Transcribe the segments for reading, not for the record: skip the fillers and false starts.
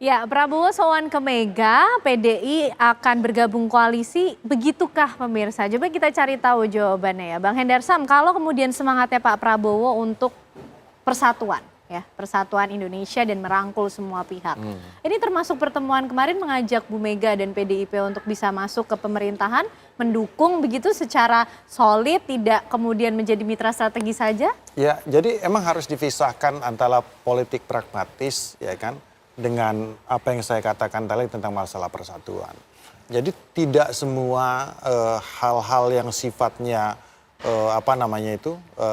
Ya, Prabowo sowan ke Mega, PDI akan bergabung koalisi, begitukah pemirsa? Coba kita cari tahu jawabannya ya. Bang Hendar Sam, kalau kemudian semangatnya Pak Prabowo untuk persatuan, ya, persatuan Indonesia dan merangkul semua pihak. Ini termasuk pertemuan kemarin mengajak Bu Mega dan PDIP untuk bisa masuk ke pemerintahan, mendukung begitu secara solid, tidak kemudian menjadi mitra strategi saja? Ya, jadi emang harus dipisahkan antara politik pragmatis, ya kan, dengan apa yang saya katakan tadi tentang masalah persatuan. Jadi tidak semua hal-hal yang sifatnya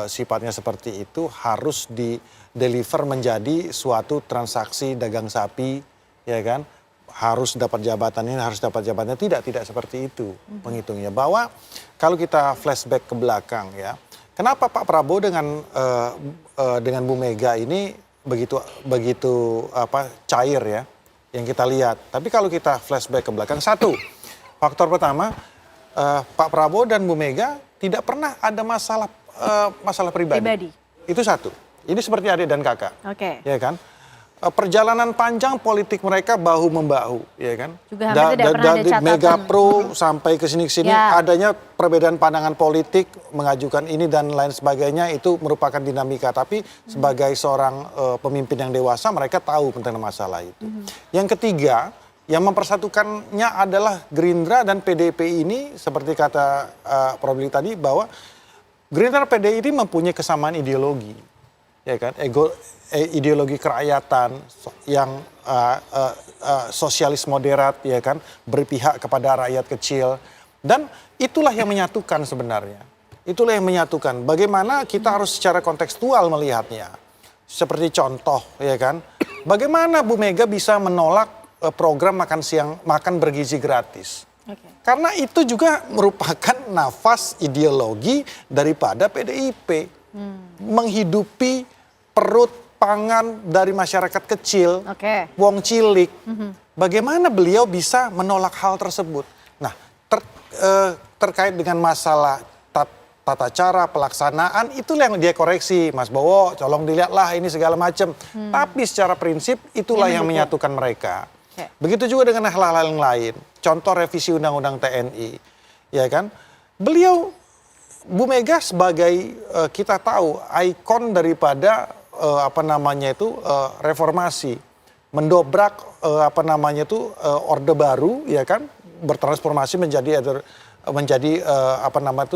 sifatnya seperti itu harus di-deliver menjadi suatu transaksi dagang sapi, ya kan? Harus dapat jabatan ini, harus dapat jabatan tidak seperti itu menghitungnya. Bahwa kalau kita flashback ke belakang ya, kenapa Pak Prabowo dengan Bu Mega ini begitu cair ya yang kita lihat. Tapi kalau kita flashback ke belakang, satu faktor pertama, Pak Prabowo dan Bu Mega tidak pernah ada masalah pribadi. Itu satu. Ini seperti adik dan kakak. Oke. Ya kan? Perjalanan panjang politik mereka bahu membahu, ya kan? Juga hampir tidak pernah ada catatan. Mega Pro sampai ke sini-sini Ya. adanya perbedaan pandangan politik, mengajukan ini dan lain sebagainya, itu merupakan dinamika. Tapi sebagai seorang pemimpin yang dewasa, mereka tahu tentang masalah itu. Yang ketiga, yang mempersatukannya adalah Gerindra dan PDIP ini, seperti kata Prof. tadi, bahwa Gerindra dan PDIP ini mempunyai kesamaan ideologi, ya kan? Ideologi kerakyatan yang sosialis moderat, ya kan, berpihak kepada rakyat kecil, dan itulah yang menyatukan sebenarnya. Itulah yang menyatukan. Bagaimana kita harus secara kontekstual melihatnya. Seperti contoh, ya kan, bagaimana Bu Mega bisa menolak program makan bergizi gratis. Karena itu juga merupakan nafas ideologi daripada PDIP. Menghidupi perut pangan dari masyarakat kecil, wong cilik. Bagaimana beliau bisa menolak hal tersebut? Nah, terkait dengan masalah tata cara pelaksanaan, itulah yang dia koreksi. Mas Bowo, tolong dilihatlah ini segala macam. Tapi secara prinsip itulah yang menyatukan mereka. Begitu juga dengan hal-hal yang lain. Contoh revisi Undang-Undang TNI, ya kan? Beliau, Bu Mega sebagai kita tahu ikon daripada reformasi, mendobrak orde baru, ya kan, bertransformasi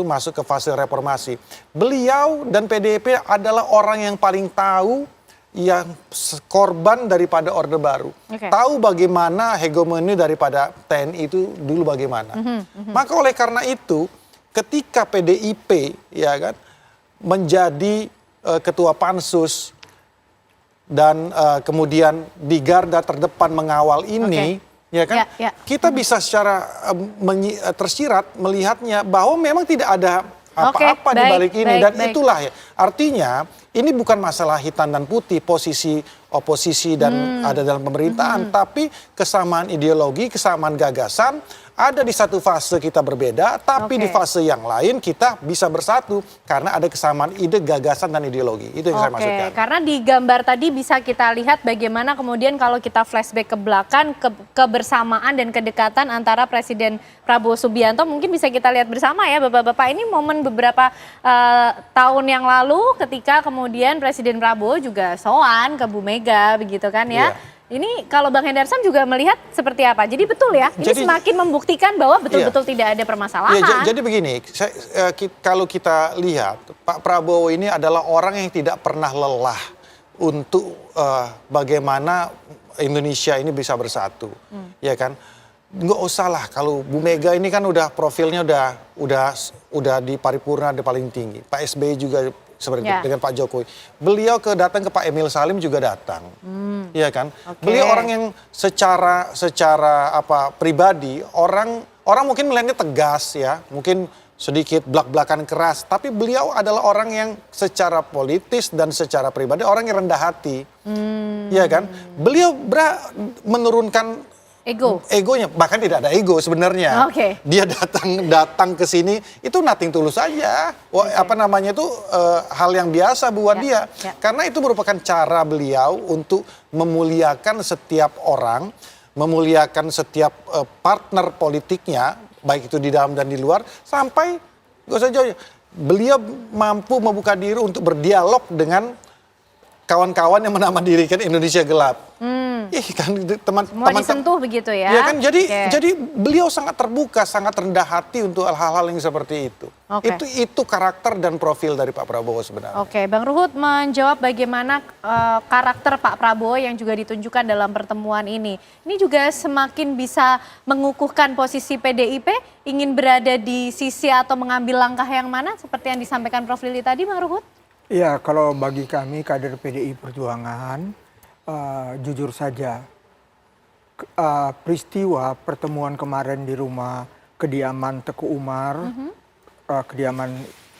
masuk ke fase reformasi. Beliau dan PDIP adalah orang yang paling tahu yang korban daripada orde baru. Tahu bagaimana hegemoni daripada TNI itu dulu bagaimana. Maka oleh karena itu, ketika PDIP, ya kan, menjadi ketua pansus dan kemudian di garda terdepan mengawal ini, ya kan, kita bisa secara tersirat melihatnya bahwa memang tidak ada apa-apa di balik ini. Dan itulah ya, artinya ini bukan masalah hitam dan putih, posisi oposisi dan ada dalam pemerintahan, tapi kesamaan ideologi, kesamaan gagasan. Ada di satu fase kita berbeda, tapi di fase yang lain kita bisa bersatu karena ada kesamaan ide, gagasan, dan ideologi. Itu yang saya maksudkan. Karena di gambar tadi bisa kita lihat bagaimana kemudian kalau kita flashback ke belakang, kebersamaan dan kedekatan antara Presiden Prabowo Subianto mungkin bisa kita lihat bersama ya Bapak-Bapak. Ini momen beberapa tahun yang lalu ketika kemudian Presiden Prabowo juga sowan ke Bu Mega, begitu kan ya. Ini kalau Bang Hendar Sam juga melihat seperti apa? Jadi betul ya, ini semakin membuktikan bahwa betul-betul tidak ada permasalahan. Jadi begini, kalau kita lihat Pak Prabowo ini adalah orang yang tidak pernah lelah untuk bagaimana Indonesia ini bisa bersatu, ya kan? Nggak usah lah, kalau Bu Mega ini kan udah profilnya udah di paripurna di paling tinggi. Pak SBY juga seperti itu, dengan Pak Jokowi. Beliau datang ke Pak Emil Salim juga datang. Iya kan? Beliau orang yang secara pribadi, orang mungkin melihatnya tegas ya, mungkin sedikit belak-belakan keras, tapi beliau adalah orang yang secara politis dan secara pribadi orang yang rendah hati. Iya kan? Beliau menurunkan Egonya, bahkan tidak ada ego sebenarnya. Oke. Dia datang ke sini itu nothing tulus saja. Apa namanya itu hal yang biasa buat dia. Karena itu merupakan cara beliau untuk memuliakan setiap orang, memuliakan setiap partner politiknya, baik itu di dalam dan di luar, sampai gak usah jauh. Beliau mampu membuka diri untuk berdialog dengan kawan-kawan yang menamakan Indonesia Gelap. Kan Semua disentuh begitu ya. Ya kan, jadi beliau sangat terbuka, sangat rendah hati untuk hal-hal yang seperti itu. Itu karakter dan profil dari Pak Prabowo sebenarnya. Oke, Bang Ruhut menjawab bagaimana karakter Pak Prabowo yang juga ditunjukkan dalam pertemuan ini. Ini juga semakin bisa mengukuhkan posisi PDIP, ingin berada di sisi atau mengambil langkah yang mana seperti yang disampaikan Prof. Lili tadi, Bang Ruhut? Ya, kalau bagi kami kader PDI Perjuangan, jujur saja, peristiwa pertemuan kemarin di rumah kediaman Teguh Umar, kediaman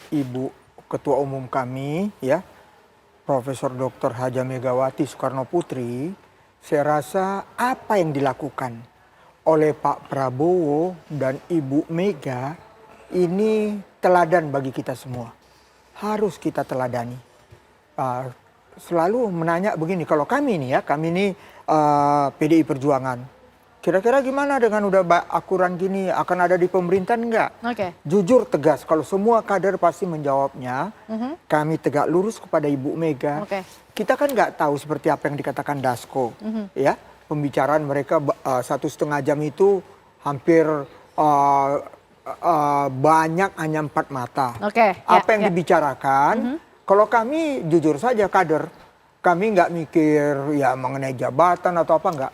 Ibu Ketua Umum kami, ya, Profesor Dr. Haja Megawati Soekarno Putri, saya rasa apa yang dilakukan oleh Pak Prabowo dan Ibu Mega ini teladan bagi kita semua. Harus kita teladani. Selalu menanya begini, kalau kami nih ya, kami ini PDI Perjuangan, kira-kira gimana dengan udah akuran gini, akan ada di pemerintahan enggak? Jujur tegas, kalau semua kader pasti menjawabnya, kami tegak lurus kepada Ibu Mega. Kita kan nggak tahu seperti apa yang dikatakan Dasko, ya, pembicaraan mereka 1,5 jam itu hampir banyak hanya 4 mata. Apa yang dibicarakan? Kalau kami jujur saja kader, kami nggak mikir ya mengenai jabatan atau apa enggak.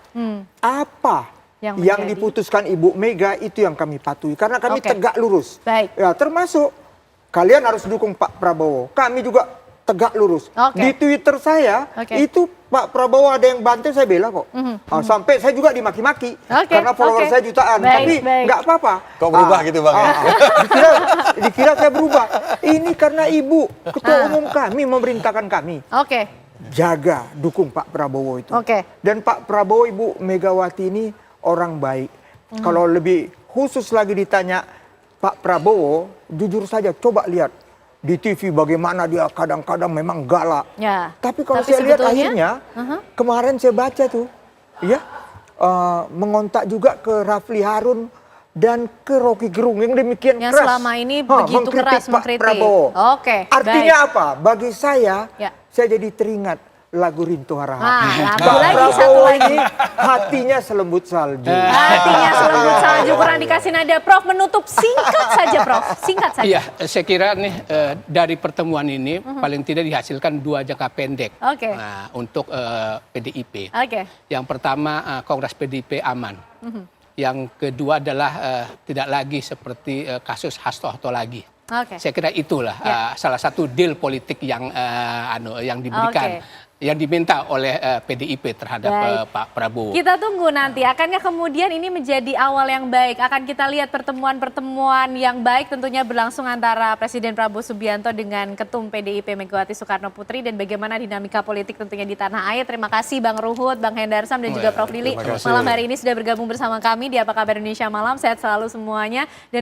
Apa yang diputuskan Ibu Mega itu yang kami patuhi karena kami tegak lurus. Ya, termasuk kalian harus dukung Pak Prabowo. Kami juga tegak lurus. Di Twitter saya itu Pak Prabowo ada yang bantai, saya bela kok. Sampai saya juga dimaki-maki karena follower saya jutaan. Tapi nggak apa-apa. Kok berubah gitu Bang? Dikira saya berubah. Ini karena Ibu Ketua Umum kami memerintahkan kami. Jaga, dukung Pak Prabowo itu. Dan Pak Prabowo, Ibu Megawati ini orang baik. Kalau lebih khusus lagi ditanya Pak Prabowo, jujur saja coba lihat di TV bagaimana dia kadang-kadang memang galak. Tapi kalau saya lihat akhirnya, kemarin saya baca tuh, ya, mengontak juga ke Rafli Harun dan ke Rocky Gerung yang demikian yang keras. Yang selama ini begitu keras mengkritik. Prabowo. Artinya apa? Bagi saya jadi teringat lagu Rinto Harahap. Lagu lagi, satu lagi. Hatinya selembut salju. Hatinya selembut salju. Kurang dikasih nada. Prof, menutup singkat saja, Prof. Singkat saja. Iya, saya kira nih dari pertemuan ini paling tidak dihasilkan 2 jangka pendek untuk PDIP. Yang pertama, Kongres PDIP aman. Yang kedua adalah tidak lagi seperti kasus Hasto lagi. Saya kira itulah salah satu deal politik yang diberikan, yang diminta oleh PDIP terhadap Pak Prabowo. Kita tunggu nanti, akankah kemudian ini menjadi awal yang baik? Akan kita lihat pertemuan-pertemuan yang baik tentunya berlangsung antara Presiden Prabowo Subianto dengan Ketum PDIP Megawati Soekarno Putri dan bagaimana dinamika politik tentunya di tanah air. Terima kasih Bang Ruhut, Bang Hendarsam dan juga Prof. Lili malam hari ini sudah bergabung bersama kami di Apa Kabar Indonesia Malam. Sehat selalu semuanya.